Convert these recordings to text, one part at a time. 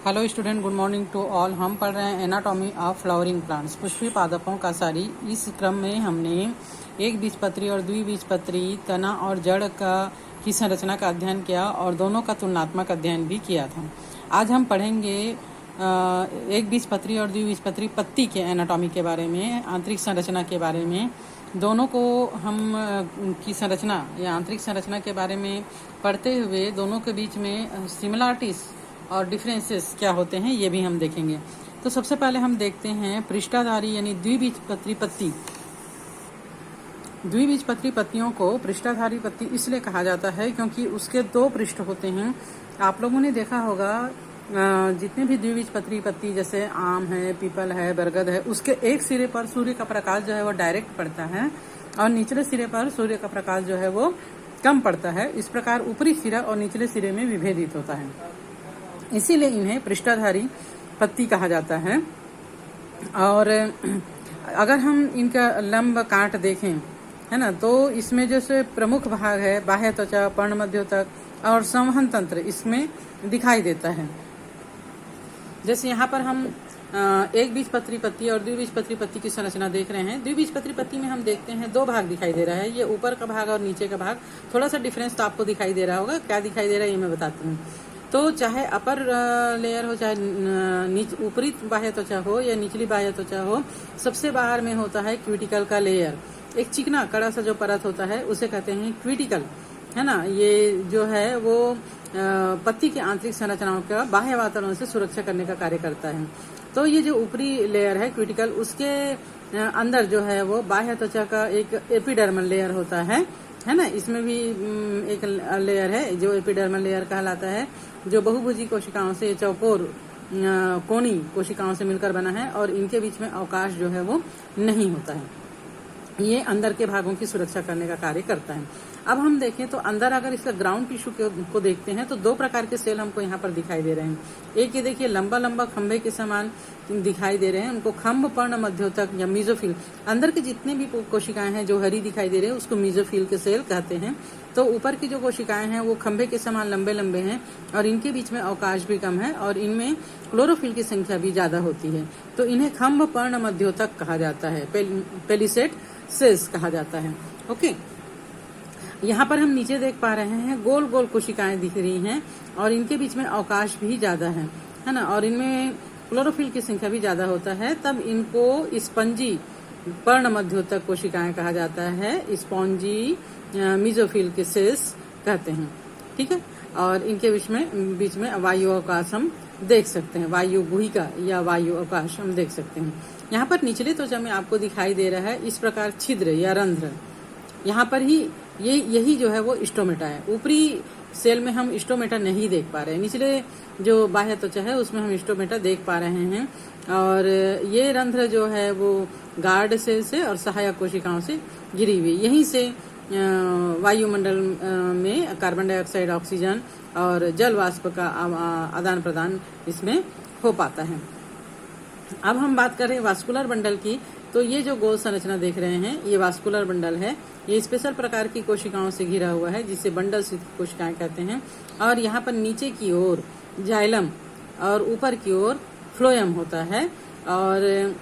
Hello student, good morning to all. हम पढ़ रहे हैं एनाटॉमी ऑफ फ्लावरिंग प्लांट्स, पुष्पीय पादपों का सारी। इस क्रम में हमने एक बीजपत्री और द्विबीजपत्री तना और जड़ की संरचना का अध्ययन किया और दोनों का तुलनात्मक अध्ययन भी किया था। आज हम पढ़ेंगे एक बीजपत्री और द्विबीजपत्री पत्ती के एनाटॉमी के बारे में, आंतरिक संरचना के बारे में। दोनों को हम की संरचना या आंतरिक संरचना के बारे में पढ़ते हुए दोनों के बीच में सिमिलरिटीज और डिफरेंसेस क्या होते हैं ये भी हम देखेंगे। तो सबसे पहले हम देखते हैं पृष्ठाधारी यानी द्विबीजपत्री पत्ती। द्विबीजपत्री पत्तियों को पृष्ठाधारी पत्ती इसलिए कहा जाता है क्योंकि उसके दो पृष्ठ होते हैं। आप लोगों ने देखा होगा जितने भी द्विबीजपत्री पत्ती जैसे आम है, पीपल है, बरगद है, उसके एक सिरे पर सूर्य का प्रकाश जो है वो डायरेक्ट पड़ता है और निचले सिरे पर सूर्य का प्रकाश जो है वो कम पड़ता है। इस प्रकार ऊपरी सिरा और निचले सिरे में विभेदित होता है, इसीलिए इन्हें पृष्ठाधारी पत्ती कहा जाता है। और अगर हम इनका लंब काट देखें, है ना, तो इसमें जैसे प्रमुख भाग है बाह्य त्वचा, पर्ण मध्योतक और संवहन तंत्र इसमें दिखाई देता है। जैसे यहाँ पर हम एक बीजपत्री पत्ती और द्विबीजपत्री पत्ती की संरचना देख रहे हैं। द्विबीजपत्री पत्ती में हम देखते हैं दो भाग दिखाई दे रहा है, ये ऊपर का भाग और नीचे का भाग। थोड़ा सा डिफरेंस तो आपको दिखाई दे रहा होगा, क्या दिखाई दे रहा है ये मैं बताती हूँ। तो चाहे अपर लेयर हो, चाहे ऊपरी बाह्य त्वचा हो या निचली बाह्य त्वचा हो, सबसे बाहर में होता है क्यूटिकल का लेयर। एक चिकना कड़ा सा जो परत होता है उसे कहते हैं क्यूटिकल, है ना। ये जो है वो पत्ती की आंतरिक संरचनाओं का बाह्य वातावरण से सुरक्षा करने का कार्य करता है। तो ये जो ऊपरी लेयर है क्यूटिकल, उसके अंदर जो है वो बाह्य त्वचा का एक एपिडर्मल लेयर होता है ना। इसमें भी एक लेयर है जो एपिडर्मल लेयर कहलाता है, जो बहुभुजी कोशिकाओं से, चौकोर कोणी कोशिकाओं से मिलकर बना है और इनके बीच में अवकाश जो है वो नहीं होता है। ये अंदर के भागों की सुरक्षा करने का कार्य करता है। अब हम देखें तो अंदर अगर इसका ग्राउंड टिश्यू को देखते हैं तो दो प्रकार के सेल हमको यहाँ पर दिखाई दे रहे हैं। एक ये देखिए लंबा लंबा खंभे के समान दिखाई दे रहे हैं, उनको खंभ पर्ण मध्योतक या मीजोफिल। अंदर के जितने भी कोशिकाएं हैं जो हरी दिखाई दे रहे हैं उसको मीजोफिल के सेल कहते हैं। तो ऊपर की जो कोशिकाएं हैं वो खंभे के समान लंबे लंबे हैं और इनके बीच में अवकाश भी कम है और इनमें क्लोरोफिल की संख्या भी ज्यादा होती है। तो इन्हें खंभ पर्ण मध्योतक कहा जाता है, पेलिसेड सेल्स कहा जाता है। ओके, यहाँ पर हम नीचे देख पा रहे हैं गोल गोल कोशिकाएं दिख रही हैं और इनके बीच में अवकाश भी ज्यादा है ना, और इनमें क्लोरोफिल की संख्या भी ज्यादा होता है। तब इनको स्पंजी पर्ण मध्योतक कोशिकाएं कहा जाता है, स्पॉन्जी मीजोफिल के सेल्स कहते हैं। ठीक है, और इनके बीच में वायु अवकाश हम देख सकते हैं, वायु गुहिका या वायु अवकाश हम देख सकते हैं। यहाँ पर निचले त्वचा में आपको दिखाई दे रहा है इस प्रकार छिद्र या रंध्र। यहाँ पर ही यही जो है वो स्टोमेटा है। ऊपरी सेल में हम स्टोमेटा नहीं देख पा रहे हैं, निचले जो बाह्य त्वचा है उसमें हम स्टोमेटा देख पा रहे हैं। और ये रंध्र जो है वो गार्ड सेल से और सहायक कोशिकाओं से घिरी हुई, यहीं से वायुमंडल में कार्बन डाइऑक्साइड, ऑक्सीजन और जल वाष्प का आदान प्रदान इसमें हो पाता है। अब हम बात करें वास्कुलर बंडल की, तो ये जो गोल संरचना देख रहे हैं ये वास्कुलर बंडल है। ये स्पेशल प्रकार की कोशिकाओं से घिरा हुआ है जिसे बंडल स्थित कोशिकाएं कहते हैं। और यहाँ पर नीचे की ओर जाइलम और ऊपर की ओर फ्लोएम होता है। और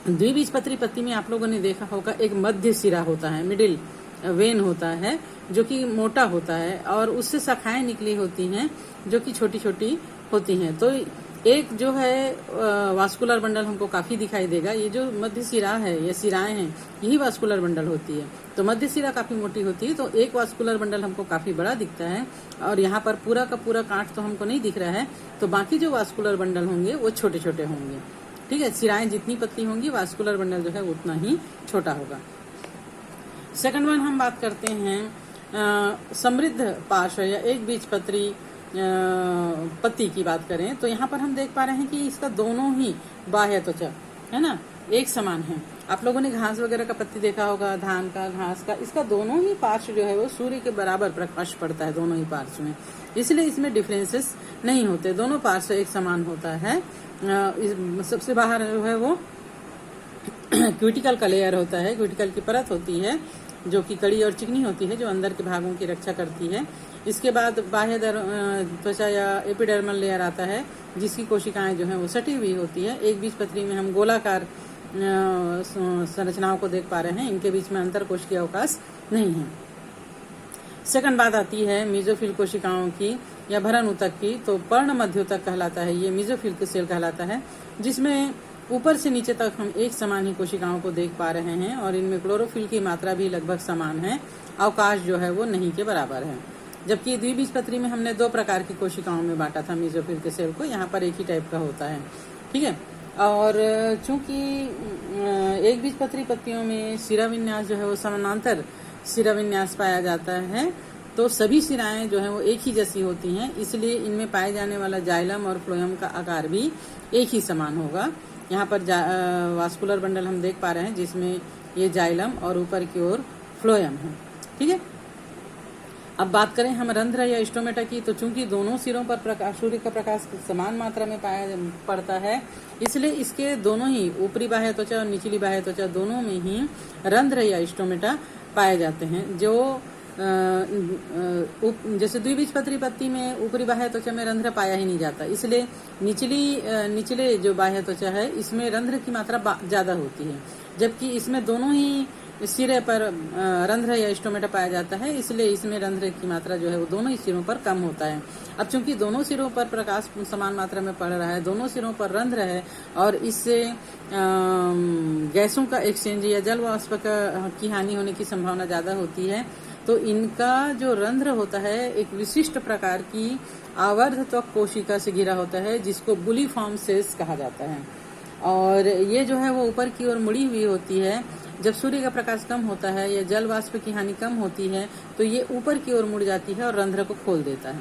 द्विबीजपत्री पत्ती में आप लोगों ने देखा होगा एक मध्य सिरा होता है, मिडिल वेन होता है, जो कि मोटा होता है और उससे शाखाएं निकली होती हैं जो कि छोटी छोटी होती हैं। तो एक जो है वास्कुलर बंडल हमको काफी दिखाई देगा। ये जो मध्य सिरा है, ये सिराएं हैं, यही वास्कुलर बंडल होती है। तो मध्य सिरा काफी मोटी होती है, तो एक वास्कुलर बंडल हमको काफी बड़ा दिखता है। और यहाँ पर पूरा का पूरा कांट तो हमको नहीं दिख रहा है, तो बाकी जो वास्कुलर बंडल होंगे वो छोटे छोटे होंगे। ठीक है, सिराएं जितनी पतली होंगी वास्कुलर बंडल जो है उतना ही छोटा होगा। सेकंड वन हम बात करते हैं समृद्ध पार्श्व या एक बीजपत्री पत्ती की बात करें तो यहाँ पर हम देख पा रहे हैं कि इसका दोनों ही बाह्य त्वचा है ना एक समान है। आप लोगों ने घास वगैरह का पत्ती देखा होगा, धान का, घास का, इसका दोनों ही पार्श्व जो है वो सूर्य के बराबर प्रकाश पड़ता है दोनों ही पार्श्व में, इसलिए इसमें डिफरेंसेस नहीं होते, दोनों पार्श्व एक समान होता है। सबसे बाहर जो है वो क्यूटिकल का लेयर होता है, क्यूटिकल की परत होती है जो कि कड़ी और चिकनी होती है, जो अंदर के भागों की रक्षा करती है। इसके बाद बाह्य त्वचा या एपिडर्मल लेयर आता है, जिसकी कोशिकाएं जो हैं वो सटी हुई होती है। एक बीजपत्री में हम गोलाकार संरचनाओं को देख पा रहे हैं, इनके बीच में अंतर कोशिकीय अवकाश नहीं है। सेकंड बात आती है मीजोफिल कोशिकाओं की या भरण ऊतक की। तो पर्ण मध्योतक कहलाता है, ये मीजोफिल के सेल कहलाता है, जिसमें ऊपर से नीचे तक हम एक समान ही कोशिकाओं को देख पा रहे हैं और इनमें क्लोरोफिल की मात्रा भी लगभग समान है। अवकाश जो है वो नहीं के बराबर है। जबकि द्विबीजपत्री में हमने दो प्रकार की कोशिकाओं में बांटा था मीजोफिल के सेल को, यहाँ पर एक ही टाइप का होता है। ठीक है, और चूंकि एक बीजपत्री पत्तियों में शिरा विन्यास जो है वो समानांतर शिरा विन्यास पाया जाता है, तो सभी शिराएं जो है वो एक ही जैसी होती हैं, इसलिए इनमें पाए जाने वाला जाइलम और फ्लोएम का आकार भी एक ही समान होगा। यहाँ पर वास्कुलर बंडल हम देख पा रहे हैं, जिसमें ये जाइलम और ऊपर की ओर फ्लोएम है। ठीक है, अब बात करें हम रंध्र या स्टोमेटा की, तो चूंकि दोनों सिरों पर सूर्य का प्रकाश समान मात्रा में पड़ता है, इसलिए इसके दोनों ही ऊपरी बाह्य त्वचा और निचली बाह्य त्वचा दोनों में ही रंध्र या स्टोमेटा पाए जाते हैं। जो जैसे द्विबीजपत्री पत्ती में ऊपरी बाह्य त्वचा में रंध्र पाया ही नहीं जाता, इसलिए निचले जो बाह्य त्वचा है इसमें रंध्र की मात्रा ज्यादा होती है, जबकि इसमें दोनों ही सिरे पर रंध्र या स्टोमेटा पाया जाता है, इसलिए इसमें रंध्र की मात्रा जो है वो दोनों ही सिरों पर कम होता है। अब चूंकि दोनों सिरों पर प्रकाश समान मात्रा में पड़ रहा है, दोनों सिरों पर रंध्र है और इससे गैसों का एक्सचेंज या जल वाष्प की हानि होने की संभावना ज्यादा होती है, तो इनका जो रंध्र होता है एक विशिष्ट प्रकार की आवर्ध त्वक कोशिका से घिरा होता है, जिसको बुलीफॉर्म सेल्स कहा जाता है। और ये जो है वो ऊपर की ओर मुड़ी हुई होती है। जब सूर्य का प्रकाश कम होता है या जल वाष्प की हानि कम होती है, तो ये ऊपर की ओर मुड़ जाती है और रंध्र को खोल देता है।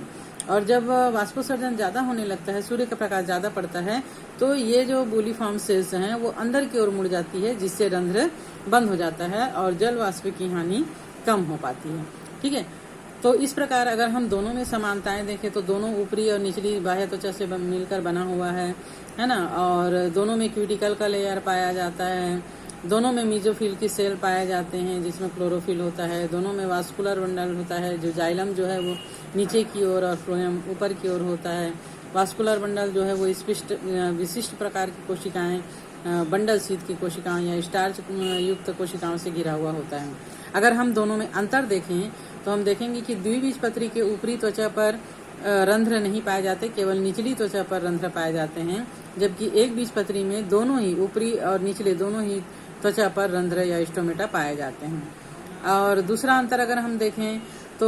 और जब वाष्पोत्सर्जन ज्यादा होने लगता है, सूर्य का प्रकाश ज्यादा पड़ता है, तो ये जो बुलीफॉर्म सेल्स हैं वो अंदर की ओर मुड़ जाती है, जिससे रंध्र बंद हो जाता है और जल वाष्प की हानि कम हो पाती है। ठीक है, तो इस प्रकार अगर हम दोनों में समानताएं देखें तो दोनों ऊपरी और निचली बाह्य त्वचा से मिलकर बना हुआ है ना, और दोनों में क्यूटिकल का लेयर पाया जाता है, दोनों में मीजोफिल की सेल पाए जाते हैं जिसमें क्लोरोफिल होता है, दोनों में वास्कुलर बंडल होता है, जो जाइलम जो है वो नीचे की ओर और फ्लोएम ऊपर की ओर होता है। वास्कुलर बंडल जो है वो विशिष्ट प्रकार की कोशिकाएं, बंडल शीत की कोशिकाएं या स्टार्च युक्त कोशिकाओं से घिरा हुआ होता है। अगर हम दोनों में अंतर देखें तो हम देखेंगे कि द्विबीजपत्री के ऊपरी त्वचा पर रंध्र नहीं पाए जाते, केवल निचली त्वचा पर रंध्र पाए जाते हैं, जबकि एक बीजपत्री में दोनों ही ऊपरी और निचले दोनों ही त्वचा पर रंध्र या स्टोमेटा पाए जाते हैं। और दूसरा अंतर अगर हम देखें तो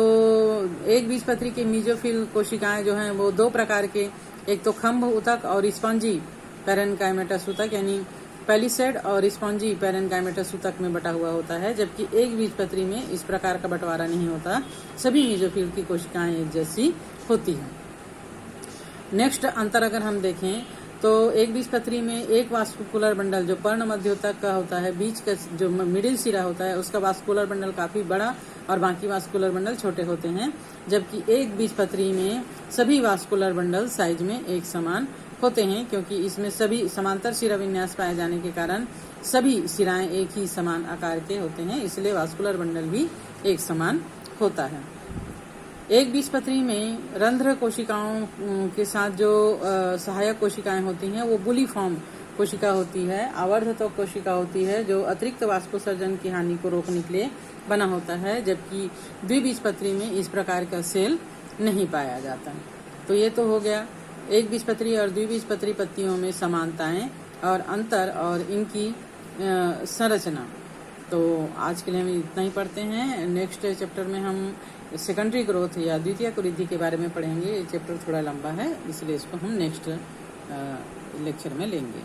एक बीजपत्री के मीजोफिल कोशिकाएं जो हैं वो दो प्रकार के, एक तो खंभ ऊतक और स्पॉन्जी पैरेनकाइमेटस ऊतक यानी पैलिसेड और स्पॉन्जी पैरेनकाइमेटस ऊतक में बटा हुआ होता है, जबकि एक बीजपत्री में इस प्रकार का बंटवारा नहीं होता, सभी मीजोफिल की कोशिकाएं एक जैसी होती हैं। नेक्स्ट अंतर अगर हम देखें तो एक बीजपत्री में एक वास्कुलर बंडल जो पर्ण मध्योतक का होता है, बीच का जो मिडिल सिरा होता है उसका वास्कुलर बंडल काफी बड़ा और बाकी वास्कुलर बंडल छोटे होते हैं, जबकि एक बीजपत्री में सभी वास्कुलर बंडल साइज में एक समान होते हैं, क्योंकि इसमें सभी समांतर शिरा विन्यास पाए जाने के कारण सभी शिराएं एक ही समान आकार के होते हैं, इसलिए वास्कुलर बंडल भी एक समान होता है। एक बीजपत्री में रंध्र कोशिकाओं के साथ जो सहायक कोशिकाएं होती हैं वो बुलीफॉर्म कोशिका होती है, आवर्ध त्वक कोशिका होती है, जो अतिरिक्त वाष्पोत्सर्जन की हानि को रोकने के लिए बना होता है, जबकि द्विबीजपत्री में इस प्रकार का सेल नहीं पाया जाता। तो ये तो हो गया एक बीजपत्री और द्विबीजपत्री पत्तियों में समानताएं और अंतर और इनकी संरचना। तो आज के लिए हम इतना ही पढ़ते हैं। नेक्स्ट चैप्टर में हम सेकेंडरी ग्रोथ या द्वितीयक वृद्धि के बारे में पढ़ेंगे। ये चैप्टर थोड़ा लंबा है, इसलिए इसको हम नेक्स्ट लेक्चर में लेंगे।